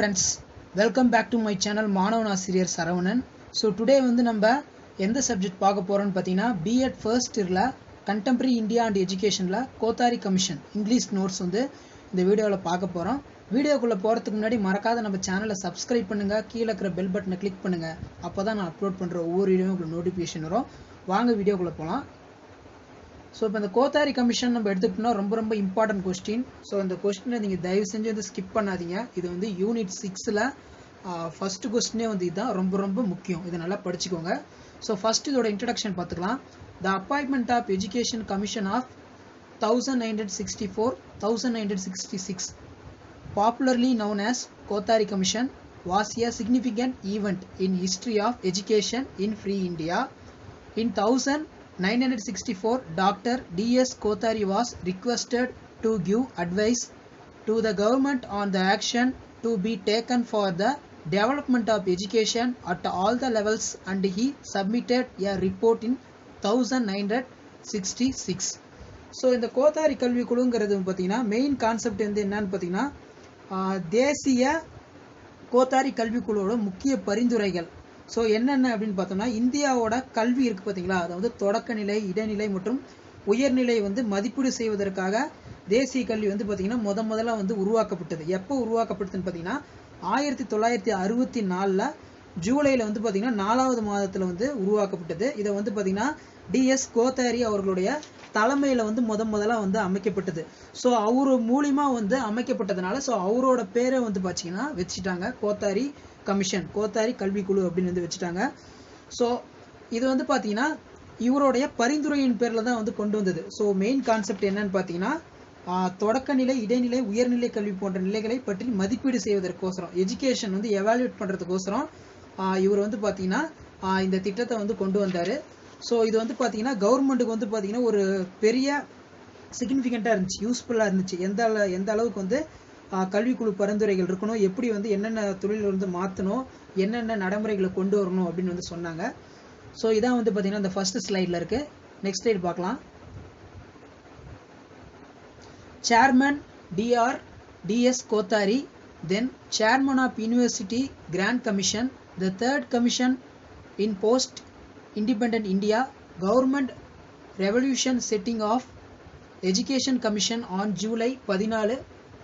friends, welcome back to my channel மாணவன் ஆசிரியர் Saravanan. So today வந்து நம்ம எந்த சப்ஜெக்ட் பார்க்க போறோம்னு பார்த்தீங்கன்னா B.Ed first yearல contemporary India and educationல கோத்தாரி கமிஷன் இங்கிலீஷ் நோட்ஸ் வந்து இந்த வீடியோவில் பார்க்க போறோம். வீடியோக்குள்ள போறதுக்கு முன்னாடி மறக்காத நம்ம சேனலை சப்ஸ்கிரைப் பண்ணுங்க, கீழே இருக்கிற பெல் பட்டனை கிளிக் பண்ணுங்க. அப்பதான் நான் அப்லோட் பண்ற ஒவ்வொரு வீடியோவும் உங்களுக்கு நோட்டிஃபிகேஷன் வரும். வாங்க வீடியோக்குள்ள போலாம். ஸோ இப்போ இந்த கோத்தாரி கமிஷன் நம்ம எடுத்துக்கிட்டோம்னா ரொம்ப இம்பார்ட்டன்ட் கொஸ்டின். ஸோ இந்த கொஸ்டினை நீங்கள் தயவு செஞ்சு வந்து ஸ்கிப் பண்ணாதீங்க. இது வந்து யூனிட் 6ல் ஃபர்ஸ்ட் கொஸ்டினே வந்து இதுதான் ரொம்ப முக்கியம். இதை நல்லா படிச்சுக்கோங்க. ஸோ ஃபர்ஸ்ட் இதோட இன்ட்ரடக்ஷன் பார்த்துக்கலாம். The appointment of education commission of 1964-1966 popularly known as Kothari Commission was a significant event in history of education in free India. In 1964, Dr. D.S. Kothari was requested to give advice to the government on the action to be taken for the development of education at all the levels, and he submitted a report in 1966. So இந்த கோத்தாரி கல்வி குழுங்கிறது பார்த்தீங்கன்னா main concept வந்து என்னன்னு பார்த்தீங்கன்னா தேசிய கோத்தாரி கல்விக்குழுவோட முக்கிய பரிந்துரைகள். So என்னென்ன அப்படின்னு பார்த்தோம்னா இந்தியாவோட கல்வி இருக்குது பார்த்தீங்களா, அதாவது தொடக்கநிலை, இடைநிலை மற்றும் உயர்நிலை வந்து மதிப்பீடு செய்வதற்காக தேசிய கல்வி வந்து பார்த்தீங்கன்னா முதல்ல வந்து உருவாக்கப்பட்டது. எப்போ உருவாக்கப்பட்டதுன்னு பார்த்தீங்கன்னா 1964 ஜூலையில் வந்து பார்த்தீங்கன்னா 4வது மாதத்தில் வந்து உருவாக்கப்பட்டது. இதை வந்து பார்த்தீங்கன்னா டிஎஸ் கோத்தாரி அவர்களுடைய தலைமையில் வந்து முதல்ல வந்து அமைக்கப்பட்டது. ஸோ அவரு மூலிமா வந்து அமைக்கப்பட்டதுனால ஸோ அவரோட பேரை வந்து பார்த்தீங்கன்னா வச்சுட்டாங்க கோத்தாரி கமிஷன், கோத்தாரி கல்விக்குழு அப்படின்னு வந்து வச்சுட்டாங்க. ஸோ இது வந்து பார்த்தீங்கன்னா இவருடைய பரிந்துரையின் பேரில் தான் வந்து கொண்டு வந்தது. ஸோ மெயின் கான்செப்ட் என்னன்னு பார்த்தீங்கன்னா தொடக்கநிலை, இடைநிலை, உயர்நிலை கல்வி போன்ற நிலைகளை பற்றி மதிப்பீடு செய்வதற்கோசரம், எஜுகேஷன் வந்து எவாலுவேட் பண்ணுறதுக்கோசரம் இவர் வந்து பார்த்தீங்கன்னா இந்த திட்டத்தை வந்து கொண்டு வந்தார். ஸோ இது வந்து பார்த்தீங்கன்னா கவர்மெண்ட்டுக்கு வந்து பார்த்தீங்கன்னா ஒரு பெரிய சிக்னிஃபிகண்ட்டாக இருந்துச்சு, யூஸ்ஃபுல்லாக இருந்துச்சு. எந்த அளவுக்கு வந்து கல்விக்குழு பரிந்துரைகள் இருக்கணும், எப்படி வந்து என்னென்ன தொழில் வந்து மாற்றணும், என்னென்ன நடைமுறைகளை கொண்டு வரணும் அப்படின்னு வந்து சொன்னாங்க. ஸோ இதான் வந்து பார்த்தீங்கன்னா இந்த ஃபர்ஸ்ட் ஸ்லைடில் இருக்குது. நெக்ஸ்ட் ஸ்லைட் பார்க்கலாம். Chairman D.S. Kothari, then chairman of University Grant Commission, the third commission in post independent India, government revolution setting of education commission on July 14,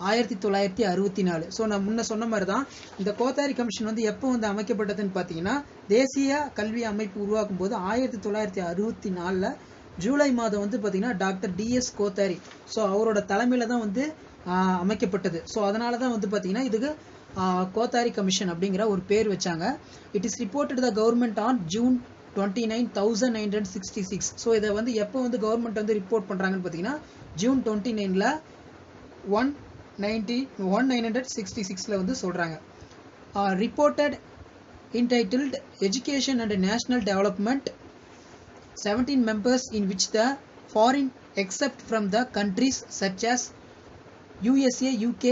1964. So நான் முன்ன சொன்ன மாதிரி தான் இந்த கோத்தாரி கமிஷன் வந்து எப்போ வந்து அமைக்கப்பட்டதுன்னு பார்த்தீங்கன்னா தேசிய கல்வி அமைப்பு உருவாக்கும் போது 1964 ஜூலை மாதம் வந்து பார்த்தீங்கன்னா டாக்டர் டிஎஸ் கோத்தாரி ஸோ அவரோட தலைமையில் தான் வந்து அமைக்கப்பட்டது. ஸோ அதனால தான் வந்து பார்த்தீங்கன்னா இதுக்கு கோத்தாரி கமிஷன் அப்படிங்கிற ஒரு பேர் வச்சாங்க. It is reported the government on June 29, 1966. So இதை வந்து எப்போ வந்து கவர்மெண்ட் வந்து ரிப்போர்ட் பண்ணுறாங்கன்னு பார்த்தீங்கன்னா June 29 1966 வந்து சொல்கிறாங்க. Reported entitled Education and National Development, 17 members in which the foreign except from the countries such as USA, UK,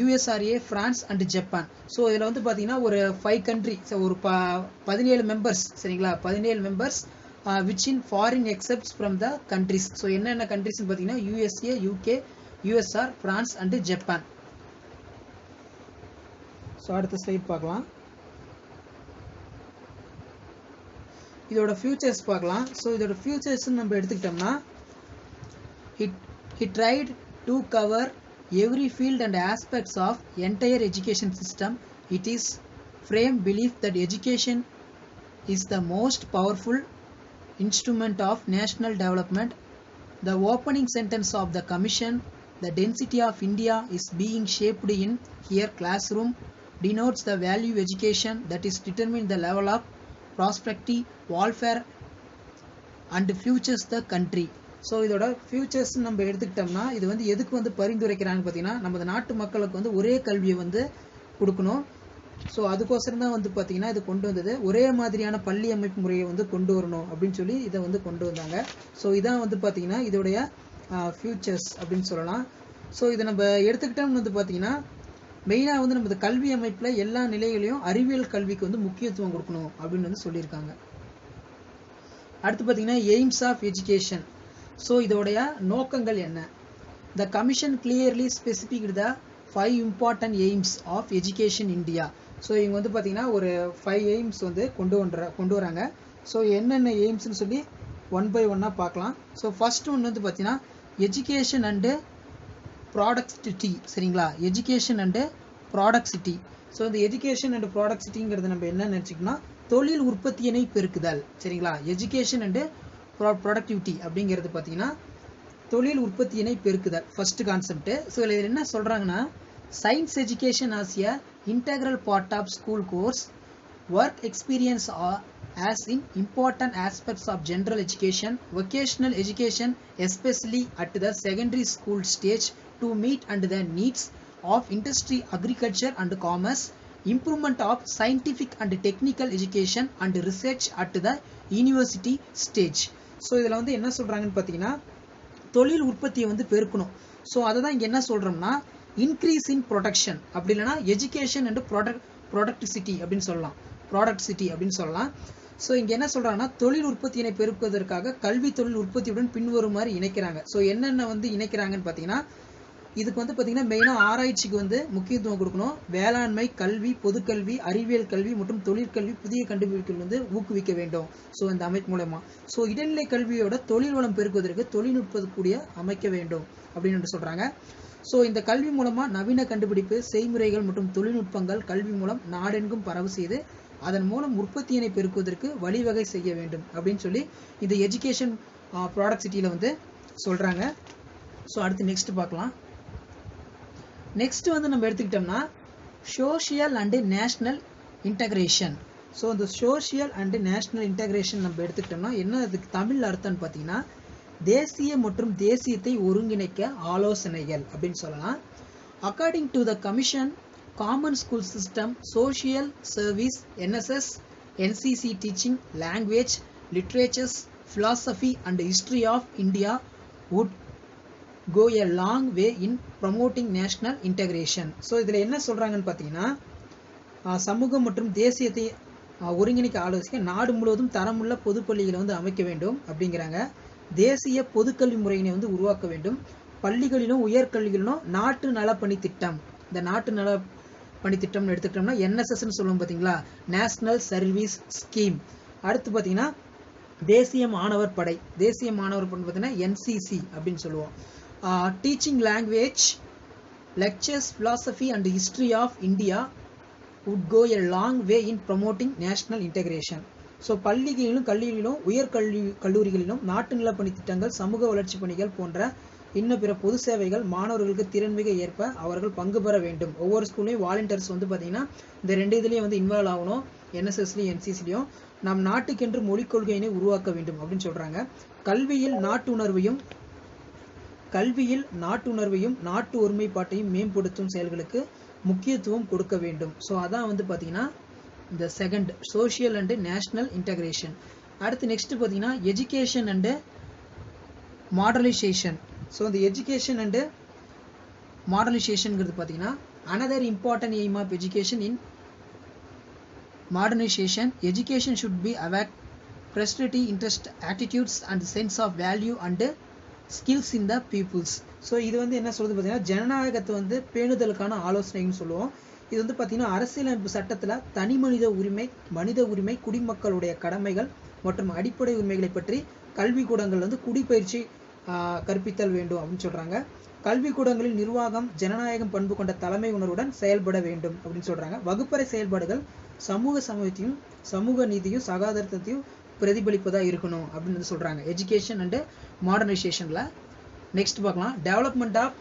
USRA, France and Japan. So இதில் வந்து பார்த்தீங்கன்னா ஒரு 5 country, ஸோ ஒரு 17 மெம்பர்ஸ், சரிங்களா, 17 members which in foreign excepts from the countries. So என்னென்ன கண்ட்ரிஸ்ன்னு பார்த்தீங்கன்னா USA, UK, USR, France and Japan. So அடுத்த slide பார்க்கலாம். இதோட ஃபியூச்சர்ஸ் பார்க்கலாம். ஸோ இதோட ஃபியூச்சர்ஸ் நம்ம எடுத்துக்கிட்டோம்னா he tried to cover every field and aspects of entire education system. It is firm belief that education is the most powerful instrument of national development. The opening sentence of the commission, the density of India is being shaped in here classroom, denotes the value education that is determine the level of prosperity, welfare and futures the country. So இதோட features நம்ம எடுத்துக்கிட்டோம்னா இது வந்து எதுக்கு வந்து பரிந்துரைக்கிறாங்க பார்த்தீங்கன்னா நம்ம நாட்டு மக்களுக்கு வந்து ஒரே கல்வியை வந்து கொடுக்கணும். ஸோ அதுக்கோசரம் தான் வந்து பார்த்தீங்கன்னா இது கொண்டு வந்தது. ஒரே மாதிரியான பள்ளி அமைப்பு முறையை வந்து கொண்டு வரணும் அப்படின்னு சொல்லி இதை வந்து கொண்டு வந்தாங்க. ஸோ இதான் வந்து பார்த்தீங்கன்னா இதோடைய ஃபியூச்சர்ஸ் அப்படின்னு சொல்லலாம். ஸோ இதை நம்ம எடுத்துக்கிட்டோம்னு வந்து பார்த்தீங்கன்னா மெயினாக வந்து நம்ம கல்வி அமைப்பில் எல்லா நிலைகளையும் அறிவியல் கல்விக்கு வந்து முக்கியத்துவம் கொடுக்கணும் அப்படின்னு வந்து சொல்லியிருக்காங்க. அடுத்து பார்த்தீங்கன்னா எய்ம்ஸ் ஆஃப் எஜுகேஷன். ஸோ இதோடைய நோக்கங்கள் என்ன? த commission clearly specific the 5 important aims of education in India. So இவங்க வந்து பார்த்தீங்கன்னா ஒரு 5 எய்ம்ஸ் வந்து கொண்டு வராங்க. ஸோ என்னென்ன எய்ம்ஸ்னு சொல்லி ஒன் பை ஒன்னாக பார்க்கலாம். ஸோ ஃபர்ஸ்ட் ஒன்று வந்து பார்த்தீங்கன்னா எஜுகேஷன் அண்டு ப்ராடக்டிவிட்டி. சரிங்களா, எஜுகேஷன் அண்டு ப்ராடக்டிவிட்டி. ஸோ இந்த எஜுகேஷன் அண்டு ப்ராடக்டிவிட்டிங்கிறது நம்ம என்ன நினச்சிக்கணும்னா தொழில் உற்பத்தியினை பெருக்குதல். சரிங்களா, எஜுகேஷன் அண்டு ப்ராடக்டிவிட்டி அப்படிங்கிறது பார்த்தீங்கன்னா தொழில் உற்பத்தியினை பெருக்குதல் ஃபர்ஸ்ட் கான்செப்ட். ஸோ இதில் என்ன சொல்கிறாங்கன்னா science education as a integral part of school course, work experience as in important aspects of general education, vocational education especially at the secondary school stage to meet and the needs of industry, agriculture and commerce, improvement of scientific and technical education and research at the university stage. So இதில் வந்து என்ன சொல்கிறாங்கன்னு பார்த்தீங்கன்னா தொழில் உற்பத்தியை வந்து பெருக்கணும். So அதை தான் இங்கே என்ன சொல்கிறோம்னா இன்க்ரீஸ் இன் ப்ரொடக்ஷன், அப்படி இல்லைனா எஜுகேஷன் அண்ட் ப்ராடக்டிவிட்டி அப்படின்னு சொல்லலாம். ஸோ இங்கே என்ன சொல்கிறாங்கன்னா தொழில் உற்பத்தியினை பெருக்குவதற்காக கல்வி தொழில் உற்பத்தியுடன் பின்வருமாறு இணைக்கிறாங்க. ஸோ என்னென்ன வந்து இணைக்கிறாங்கன்னு பார்த்தீங்கன்னா இதுக்கு வந்து பார்த்தீங்கன்னா மெயினாக ஆராய்ச்சிக்கு வந்து முக்கியத்துவம் கொடுக்கணும், வேளாண்மை, கல்வி, பொதுக்கல்வி, அறிவியல் கல்வி மற்றும் தொழிற்கல்வி, புதிய கண்டுபிடிப்புகள் வந்து ஊக்குவிக்க வேண்டும். ஸோ இந்த அமைப்பு மூலமா ஸோ இடைநிலை கல்வியோட தொழில் வளம் பெருக்குவதற்கு தொழில்நுட்ப கூடிய அமைக்க வேண்டும் அப்படின்னு சொல்கிறாங்க. ஸோ இந்த கல்வி மூலமாக நவீன கண்டுபிடிப்பு, செய்முறைகள் மற்றும் தொழில்நுட்பங்கள் கல்வி மூலம் நாடெங்கும் பரவு செய்து அதன் மூலம் உற்பத்தியினை பெருக்குவதற்கு வழிவகை செய்ய வேண்டும் அப்படின்னு சொல்லி இந்த எஜுகேஷன் ப்ராடக்டிவிட்டியில் வந்து சொல்கிறாங்க. ஸோ அடுத்து நெக்ஸ்ட் பார்க்கலாம். நெக்ஸ்ட் வந்து நம்ம எடுத்துக்கிட்டோம்னா social and national integration. So இந்த சோஷியல் அண்டு நேஷ்னல் இன்டகிரேஷன் நம்ம எடுத்துக்கிட்டோம்னா என்ன அதுக்கு தமிழ் அர்த்தம்னு பார்த்தீங்கன்னா தேசிய மற்றும் தேசியத்தை ஒருங்கிணைக்க ஆலோசனைகள் அப்படின்னு சொல்லலாம். According to the commission common school system, social service, NSS, NCC teaching, language, literatures, philosophy and history of India would go a long way in promoting national integration. So இதில் என்ன சொல்கிறாங்கன்னு பார்த்தீங்கன்னா சமூகம் மற்றும் தேசியத்தை ஒருங்கிணைக்க ஆலோசிக்க நாடு முழுவதும் தரமுள்ள பொதுப்பள்ளிகளை வந்து அமைக்க வேண்டும் அப்படிங்கிறாங்க. தேசிய பொதுக்கல்வி முறையினை வந்து உருவாக்க வேண்டும். பள்ளிகளிலும் உயர்கல்விகளிலும் நாட்டு நலப்பணி திட்டம், இந்த நாட்டு நல பணித்திட்டம்னு எடுத்துக்கிட்டோம்னா NSSன்னு சொல்லுவோம் பார்த்தீங்களா, நேஷனல் சர்வீஸ் ஸ்கீம். அடுத்து பார்த்தீங்கன்னா தேசிய மாணவர் படை பார்த்தீங்கன்னா NCC அப்படின்னு சொல்லுவோம். Teaching language, lectures, philosophy and history of India would go a long way in promoting national integration. So பள்ளிகளிலும் கல்லூரிகளிலும் கல்லூரிகளிலும் நாட்டு நலப்பணி திட்டங்கள், சமூக வளர்ச்சி பணிகள் போன்ற இன்னும் பிற பொது சேவைகள் மாணவர்களுக்கு திறன்மிக ஏற்ப அவர்கள் பங்கு பெற வேண்டும். ஒவ்வொரு ஸ்கூல்லையும் வாலண்டியர்ஸ் வந்து பார்த்தீங்கன்னா இந்த ரெண்டு இதுலேயும் வந்து இன்வால்வ் ஆகணும், NSSலையும் NCCலையும். நம் நாட்டுக்கென்று மொழிக் கொள்கையினை உருவாக்க வேண்டும் அப்படின்னு சொல்கிறாங்க. கல்வியில் நாட்டுணர்வையும் நாட்டு ஒருமைப்பாட்டையும் மேம்படுத்தும் செயல்களுக்கு முக்கியத்துவம் கொடுக்க வேண்டும். ஸோ அதான் வந்து பார்த்தீங்கன்னா இந்த second social and national integration. அடுத்து நெக்ஸ்ட் பார்த்தீங்கன்னா எஜுகேஷன் அண்டு மாடர்னைசேஷன். ஸோ இந்த எஜுகேஷன் அண்டு மாடர்னைசேஷன்ங்கிறது பார்த்தீங்கன்னா another important aim of education in modernization. Education should be awake prosperity, interest, attitudes and sense of value and skills in the peoples. So இது வந்து என்ன சொல்றது பார்த்தீங்கன்னா ஜனநாயகத்தை வந்து பேணுதலுக்கான ஆலோசனைன்னு சொல்லுவோம். இது வந்து பார்த்தீங்கன்னா அரசியலமைப்பு சட்டத்தில் தனி மனித உரிமை, குடிமக்களுடைய கடமைகள் மற்றும் அடிப்படை உரிமைகளை பற்றி கல்விக்கூடங்கள் வந்து குடிப்பயிற்சி கற்பித்தல் வேண்டும் அப்படின்னு சொல்கிறாங்க. கல்விக்கூடங்களில் நிர்வாகம் ஜனநாயகம் பண்பு கொண்ட தலைமை உணர்வுடன் செயல்பட வேண்டும் அப்படின்னு சொல்கிறாங்க. வகுப்பறை செயல்பாடுகள் சமூக சமூகத்தையும் சமூக நீதியும் சகாதாரத்தையும் பிரதிபலிப்பதாக இருக்கணும் அப்படின்னு சொல்கிறாங்க எஜுகேஷன் அண்டு மாடர்னைசேஷனில். நெக்ஸ்ட் பார்க்கலாம் development of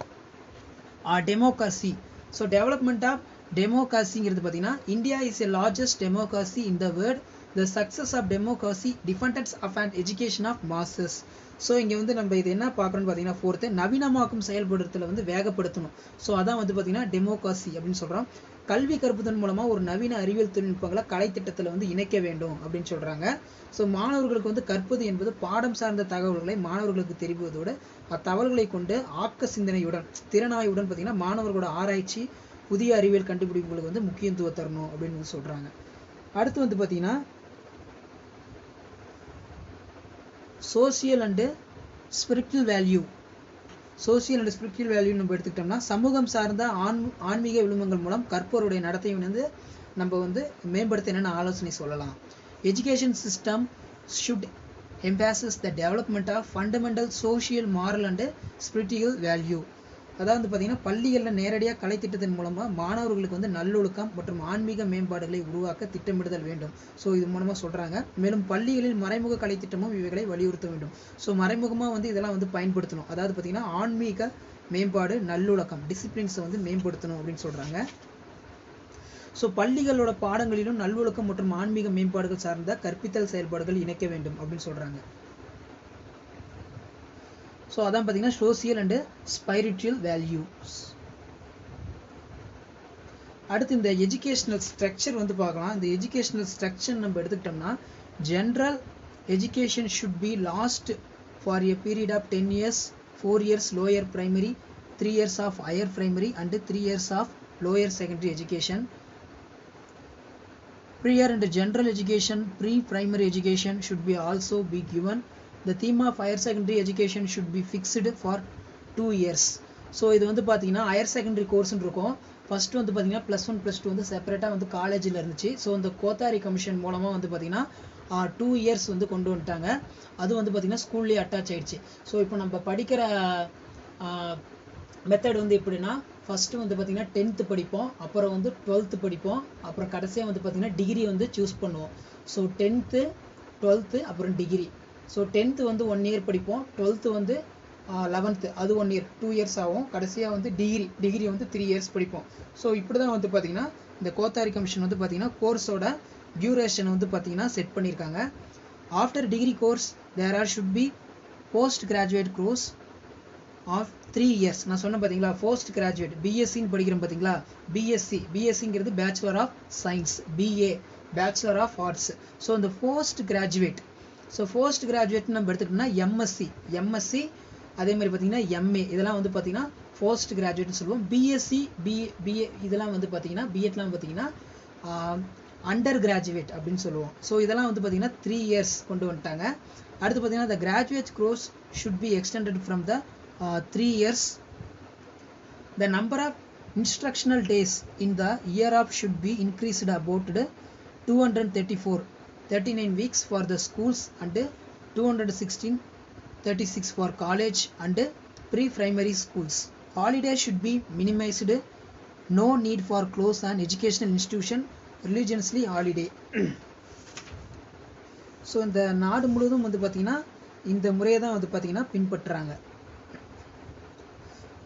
democracy. So development of டெமோக்ரஸிங்கிறது பார்த்தீங்கன்னா India is a largest democracy in the world. The success of democracy depends of and education of masses. So இங்கே வந்து நம்ம இது என்ன பார்க்குறோன்னு பார்த்தீங்கன்னா ஃபோர்த்து நவீனமாக்கும் செயல்படுறதுல வந்து வேகப்படுத்தணும். ஸோ அதான் வந்து பார்த்தீங்கன்னா டெமோக்ரஸி அப்படின்னு சொல்கிறோம். கல்வி கற்பதன் மூலமாக ஒரு நவீன அறிவியல் தொழில்நுட்பங்களை கலைத்திட்டத்தில் வந்து இணைக்க வேண்டும் அப்படின்னு சொல்கிறாங்க. ஸோ மாணவர்களுக்கு வந்து கற்பது என்பது பாடம் சார்ந்த தகவல்களை மாணவர்களுக்கு தெரிவிப்பதோடு அத்தகவல்களை கொண்டு ஆக்க சிந்தனையுடன் திறனாயுடன் பார்த்தீங்கன்னா மாணவர்களோட ஆராய்ச்சி புதிய அறிவியல் கண்டுபிடிப்புகளுக்கு வந்து முக்கியத்துவம் தரணும் அப்படின்னு சொல்கிறாங்க. அடுத்து வந்து பார்த்தீங்கன்னா social and spiritual value. Social and spiritual value நம்ம எடுத்துக்கிட்டோம்னா சமூகம் சார்ந்த ஆன்மீக விழுமங்கள் மூலம் கற்போருடைய நடத்தை வந்து நம்ம வந்து மேம்படுத்த என்னென்ன ஆலோசனை சொல்லலாம். Education system should emphasize the development of fundamental social, moral and spiritual value. அதாவது வந்து பார்த்தீங்கன்னா பள்ளிகளில் நேரடியாக கலை திட்டத்தின் மூலமாக மாணவர்களுக்கு வந்து நல்லொழுக்கம் மற்றும் ஆன்மீக மேம்பாடுகளை உருவாக்க திட்டமிடுதல் வேண்டும். ஸோ இது மூலமாக சொல்கிறாங்க. மேலும் பள்ளிகளில் மறைமுக கலை திட்டமும் இவைகளை வலியுறுத்த வேண்டும். ஸோ மறைமுகமாக வந்து இதெல்லாம் வந்து பயன்படுத்தணும். அதாவது பார்த்தீங்கன்னா ஆன்மீக மேம்பாடு, நல்லொழுக்கம், டிசிப்ளின்ஸை வந்து மேம்படுத்தணும் அப்படின்னு சொல்கிறாங்க. ஸோ பள்ளிகளோட பாடங்களிலும் நல்லொழுக்கம் மற்றும் ஆன்மீக மேம்பாடுகள் சார்ந்த கற்பித்தல் செயல்பாடுகள் இணைக்க வேண்டும் அப்படின்னு சொல்கிறாங்க. ஸோ அதான் பார்த்தீங்கன்னா சோசியல் அண்டு ஸ்பிரிச்சுவல் வேல்யூஸ். அடுத்து இந்த எஜுகேஷனல் ஸ்ட்ரக்சர் வந்து பார்க்கலாம். இந்த எஜுகேஷனல் ஸ்ட்ரக்சர் நம்ம எடுத்துக்கிட்டோம்னா general education should be last for a period of 10 years, 4 years lower primary, 3 years of higher primary and 3 years of lower secondary education. Prior and general education, pre-primary education should be also be given. The theme of higher secondary education should be fixed for 2 years. So இது வந்து பார்த்தீங்கன்னா higher secondary கோர்ஸ்ன்னு இருக்கும். First வந்து பார்த்தீங்கன்னா +1 +2 வந்து செப்பரேட்டாக வந்து காலேஜில் இருந்துச்சு. ஸோ இந்த கோத்தாரி கமிஷன் மூலமாக வந்து பார்த்தீங்கன்னா 2 years வந்து கொண்டு வந்துட்டாங்க. அது வந்து பார்த்தீங்கன்னா ஸ்கூல்லேயே அட்டாச் ஆயிடுச்சு. ஸோ இப்போ நம்ம படிக்கிற மெத்தட் வந்து எப்படின்னா ஃபஸ்ட்டு வந்து பார்த்திங்கன்னா 10th படிப்போம், அப்புறம் வந்து 12th படிப்போம், அப்புறம் கடைசியாக வந்து பார்த்திங்கன்னா டிகிரி வந்து சூஸ் பண்ணுவோம். ஸோ 10th 12th அப்புறம் டிகிரி. ஸோ 10th வந்து 1 year படிப்போம், 12th வந்து 11th அது 1 year 2 years ஆகும், கடைசியாக வந்து டிகிரி வந்து 3 years படிப்போம். ஸோ இப்படி தான் வந்து பார்த்திங்கன்னா இந்த கோத்தாரி கமிஷன் வந்து பார்த்திங்கன்னா கோர்ஸோட டியூரேஷன் வந்து பார்த்திங்கன்னா செட் பண்ணியிருக்காங்க. After degree course there are should be post graduate course of 3 years. நான் சொன்னேன் பார்த்தீங்களா போஸ்ட் கிராஜுவேட் பிஎஸ்சின்னு படிக்கிறோம் பார்த்தீங்களா. பிஎஸ்சிங்கிறது bachelor of science, BA bachelor of arts. So இந்த post graduate, so post graduate நம்ம எடுத்துக்கிட்டோம்னா எம்எஸ்சி அதே மாதிரி பார்த்தீங்கன்னா எம்ஏ இதெல்லாம் வந்து பார்த்தீங்கன்னா போஸ்ட் கிராஜுவேட்னு சொல்லுவோம். பிஎஸ்சி பிஏ இதெல்லாம் வந்து பார்த்தீங்கன்னா பிஎட்லாம் பார்த்தீங்கன்னா அண்டர் கிராஜுவேட் அப்படின்னு சொல்லுவோம். ஸோ இதெல்லாம் வந்து பார்த்தீங்கன்னா 3 years கொண்டு வந்துட்டாங்க. அடுத்து பார்த்தீங்கன்னா the graduate course should be extended from the 3 years. The number of instructional days in the year of should be increased about 239 weeks for the schools and 236 for college and pre-primary schools. Holidays should be minimized. No need for close an educational institution religiously holiday. So இந்த நாடு முழுவதும் வந்து பார்த்திங்கன்னா இந்த முறையை தான் வந்து பார்த்திங்கன்னா பின்பற்றுறாங்க.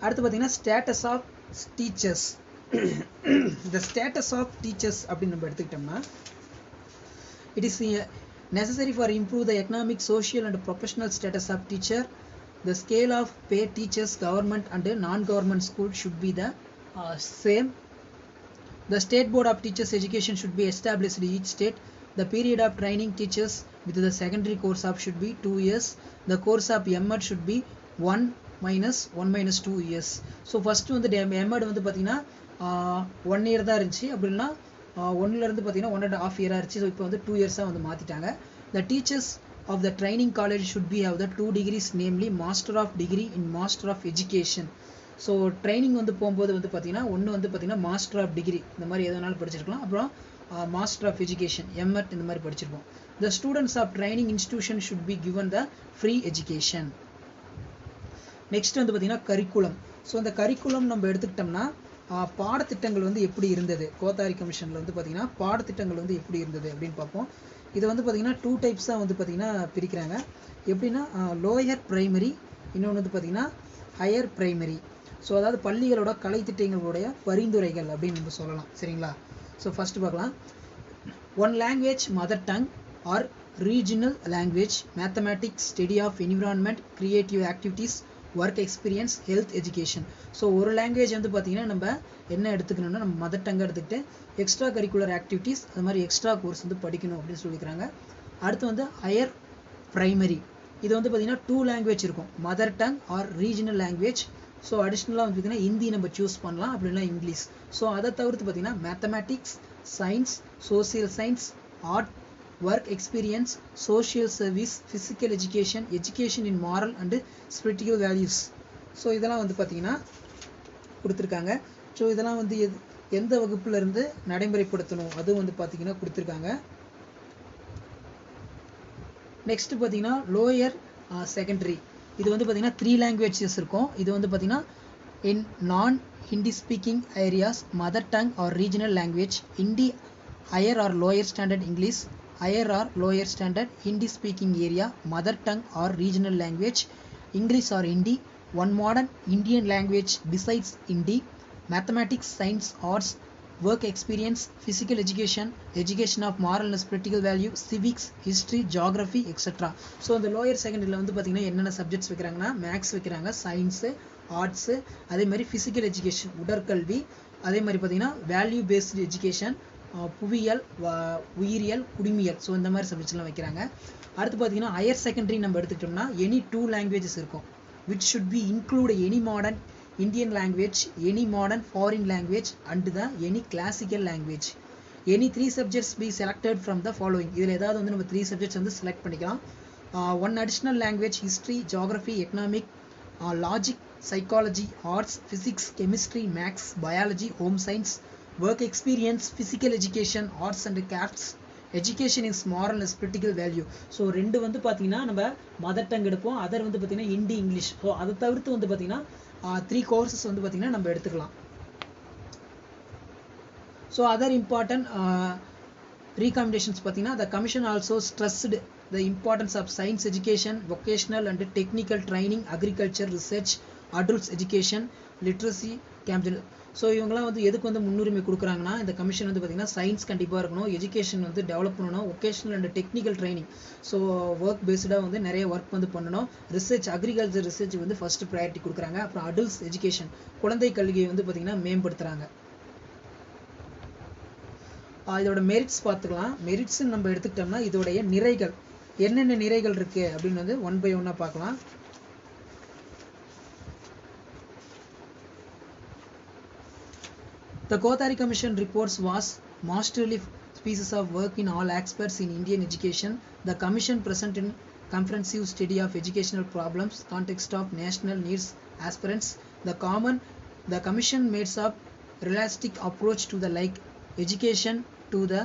அடுத்து பார்த்தீங்கன்னா ஸ்டேட்டஸ் ஆஃப் டீச்சர்ஸ். இந்த ஸ்டேட்டஸ் ஆஃப் டீச்சர்ஸ் அப்படின்னு நம்ம எடுத்துக்கிட்டோம்னா it is necessary for improve the economic, social and professional status of teacher. The scale of pay teachers government and non-government school should be the same. The state board of teachers education should be established in each state. The period of training teachers with the secondary course of should be 2 years. The course of MAD should be 1 minus 2 years. So first வந்து MAD வந்து பார்த்தீங்கன்னா 1 year தான் இருந்துச்சு. அப்படின்னா 1லேருந்து பார்த்தீங்கன்னா 1.5 year இருந்துச்சு. So இப்போ வந்து 2 years வந்து மாற்றிட்டாங்க. The teachers of the training college should be have the 2 degrees, namely Master of Degree in Master of Education. So training வந்து போகும்போது வந்து பார்த்தீங்கன்னா ஒன்று வந்து பார்த்தீங்கன்னா மாஸ்டர் ஆஃப் டிகிரி இந்த மாதிரி எதனாலும் படிச்சிருக்கலாம், அப்புறம் மாஸ்டர் ஆஃப் எஜுகேஷன் MAD இந்த மாதிரி படிச்சிருப்போம். The students of training institution should be given the free education. Next வந்து பார்த்தீங்கன்னா கரிக்குலம். ஸோ இந்த கரிக்குலம் நம்ம எடுத்துக்கிட்டோம்னா பாடத்திட்டங்கள் வந்து எப்படி இருந்தது, கோத்தாரி கமிஷனில் வந்து பார்த்தீங்கன்னா பாடத்திட்டங்கள் வந்து எப்படி இருந்தது அப்படின்னு பார்ப்போம். இது வந்து பார்த்தீங்கன்னா 2 types வந்து பார்த்தீங்கன்னா பிரிக்கிறாங்க. எப்படின்னா லோயர் பிரைமரி, இன்னொன்று வந்து பார்த்தீங்கன்னா ஹையர் பிரைமரி. ஸோ அதாவது பள்ளிகளோட கலை திட்டங்களுடைய பரிந்துரைகள் அப்படின்னு நம்ம சொல்லலாம். சரிங்களா? ஸோ ஃபஸ்ட்டு பார்க்கலாம். 1 language mother tongue or regional language, mathematics, study of environment, creative activities, work experience, health education. So ஒரு லாங்குவேஜ் வந்து பார்த்தீங்கன்னா நம்ம என்ன எடுத்துக்கணும்னா நம்ம மதர் டங்கை எடுத்துக்கிட்டு எக்ஸ்ட்ரா கரிக்குலர் ஆக்டிவிட்டீஸ் அது மாதிரி எக்ஸ்ட்ரா கோர்ஸ் வந்து படிக்கணும் அப்படின்னு சொல்லிக்கிறாங்க. அடுத்து வந்து ஹையர் பிரைமரி, இது வந்து பார்த்தீங்கன்னா 2 language இருக்கும், mother tongue or regional language. So அடிஷ்னலாக வந்து பார்த்தீங்கன்னா ஹிந்தி நம்ம சூஸ் பண்ணலாம், அப்படின்னா இங்கிலீஷ். ஸோ அதை தவிர்த்து பார்த்தீங்கன்னா mathematics, science, social science, art, work experience, social service, physical education, education in moral and spiritual values, so இதெல்லாம் வந்து பார்த்தீங்கன்னா கொடுத்துருக்காங்க. ஸோ இதெல்லாம் வந்து எந்த வகுப்புல இருந்து நடைமுறைப்படுத்தணும் அதுவும் வந்து பார்த்தீங்கன்னா கொடுத்துருக்காங்க. நெக்ஸ்ட் பார்த்தீங்கன்னா லோயர் செகண்டரி, இது வந்து பார்த்தீங்கன்னா 3 லாங்குவேஜஸ் இருக்கும். இது வந்து பார்த்தீங்கன்னா in non-Hindi speaking areas, mother tongue or regional language, Hindi higher or lower standard English, higher or lower standard Hindi speaking area, mother tongue or regional language, English or Hindi, one modern Indian language besides Hindi, mathematics, science, arts, work experience, physical education, education of moral and spiritual value, civics, history, geography, etc. So இந்த lower செகண்டரியில் வந்து பார்த்தீங்கன்னா என்னென்ன subjects வைக்கிறாங்கன்னா maths வைக்கிறாங்க, science, arts, அதே மாதிரி physical education உடற்கல்வி, அதே மாதிரி பார்த்தீங்கன்னா வேல்யூ பேஸ்டு எஜுகேஷன், புவியியல், உயிரியல், குடிமியல், ஸோ இந்த மாதிரி சப்ஜெக்ட்ஸ்லாம் வைக்கிறாங்க. அடுத்து பார்த்தீங்கன்னா ஹையர் செகண்டரி நம்ம எடுத்துக்கிட்டோம்னா எனி 2 லாங்குவேஜஸ் இருக்கும், which should be include any modern Indian language, any modern foreign language and the any classical language. Any 3 subjects be selected from the following. இதில் ஏதாவது வந்து நம்ம 3 subjects வந்து select பண்ணிக்கலாம். One additional language, history, geography, economic, logic, psychology, arts, physics, chemistry, maths, biology, home science, work experience, physical education, arts and crafts, education is moral and spiritual value. So 2 வந்து பார்த்தீங்கன்னா நம்ம mother tongue எடுப்போம், other வந்து பார்த்தீங்கன்னா Hindi, English. So அதை தவிர்த்து வந்து பார்த்தீங்கன்னா 3 கோர்சஸ் வந்து பார்த்தீங்கன்னா நம்ம எடுத்துக்கலாம். ஸோ அதர் இம்பார்ட்டன்ட் recommendations பார்த்தீங்கன்னா the commission also stressed the importance of science education, vocational and technical training, agriculture, research, adults education, literacy camp. So இவங்களாம் வந்து எதுக்கு வந்து முன்னுரிமை கொடுக்குறாங்கன்னா இந்த கமிஷன் வந்து பார்த்தீங்கன்னா சயின்ஸ் கண்டிப்பாக இருக்கணும், எஜுகேஷன் வந்து டெவலப் பண்ணணும், vocational and technical training, so work பேஸ்டாக வந்து நிறைய ஒர்க் வந்து பண்ணணும், ரிசர்ச், அக்ரிகல்ச்சர் ரிசர்ச் வந்து ஃபர்ஸ்ட் ப்ரையாரிட்டி கொடுக்குறாங்க. அப்புறம் அடல்ட்ஸ் எஜுகேஷன் குழந்தை கல்வியை வந்து பார்த்தீங்கன்னா மேம்படுத்துகிறாங்க. இதோட மெரிட்ஸ் பார்த்துக்கலாம். மெரிட்ஸ் நம்ம எடுத்துக்கிட்டோம்னா இதோடைய நிறைகள் என்னென்ன நிறைகள் இருக்கு அப்படின்னு வந்து 1 by 1 பார்க்கலாம். The Kothari Commission reports was masterly pieces of work in all aspects in Indian education. The Commission present in comprehensive study of educational problems, context of national needs, aspirants. The Commission made up realistic approach to the like education to the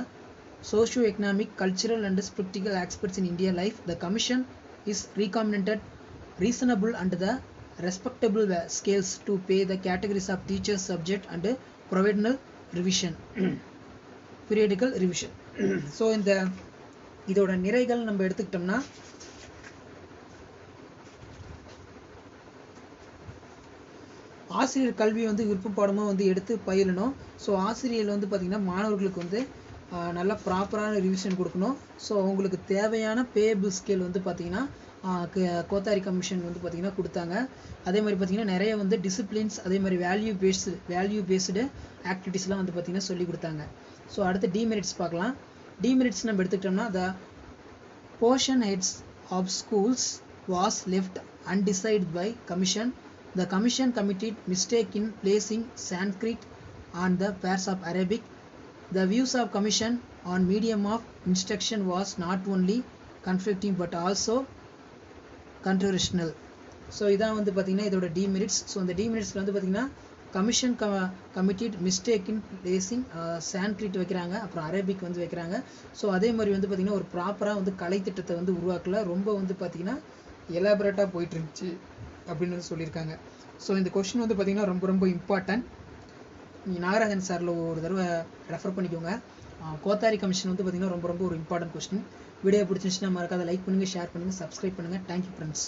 socio-economic, cultural and spiritual aspects in India life. The Commission is recommended reasonable and the respectable scales to pay the categories of teachers, subject and provisional revision, periodical revision. So இதோட நிறைகள் நம்ம எடுத்துக்கிட்டோம்னா ஆசிரியர் கல்வி வந்து விருப்ப பாடமாக வந்து எடுத்து பயிலணும். ஸோ ஆசிரியர் வந்து பார்த்திங்கன்னா மாணவர்களுக்கு வந்து நல்லா ப்ராப்பரான ரிவிஷன் கொடுக்கணும். ஸோ அவங்களுக்கு தேவையான பேபிள் ஸ்கேல் வந்து பார்த்திங்கன்னா கோத்தாரி கமிஷன் வந்து பார்த்திங்கன்னா கொடுத்தாங்க. அதே மாதிரி பார்த்திங்கன்னா நிறைய வந்து டிசிப்ளின்ஸ், அதே மாதிரி வேல்யூ பேஸ்டு ஆக்டிவிட்டீஸ்லாம் வந்து பார்த்திங்கன்னா சொல்லி கொடுத்தாங்க. ஸோ அடுத்து டிமெரிட்ஸ் பார்க்கலாம். டிமெரிட்ஸ் நம்ம எடுத்துக்கிட்டோம்னா the portion heads of schools was left undecided by commission. The commission committed mistake in placing Sanskrit on the pairs of Arabic. The views of commission on medium of instruction was not only conflicting but also controversial. So இதான் வந்து பார்த்திங்கன்னா இதோட demerits. So இந்த டிமெரிட்ஸில் வந்து பார்த்திங்கன்னா commission committed mistake இன் placing Sanskrit வைக்கிறாங்க, அப்புறம் Arabic வந்து வைக்கிறாங்க. ஸோ அதே மாதிரி வந்து பார்த்திங்கன்னா ஒரு ப்ராப்பராக வந்து கலைத்திட்டத்தை வந்து உருவாக்கல, ரொம்ப வந்து பார்த்திங்கன்னா எலாபரேட்டாக போயிட்டு இருந்துச்சு அப்படின்னு சொல்லியிருக்காங்க. ஸோ இந்த கொஸ்டின் வந்து பார்த்திங்கன்னா ரொம்ப ரொம்ப இம்பார்ட்டன்ட். நீங்கள் நாகராஜன் சாரில் ஒரு தடவை ரெஃபர் பண்ணிக்கோங்க. கோத்தாரி கமிஷன் வந்து பார்த்திங்கன்னா ரொம்ப ரொம்ப ஒரு இம்பார்ட்டன்ட் கொஸ்டின். வீடியோ பிடிச்சிருந்துச்சுன்னா மறக்காத லைக் பண்ணுங்கள், ஷேர் பண்ணுங்கள், சப்ஸ்கிரைப் பண்ணுங்கள். Thank you friends.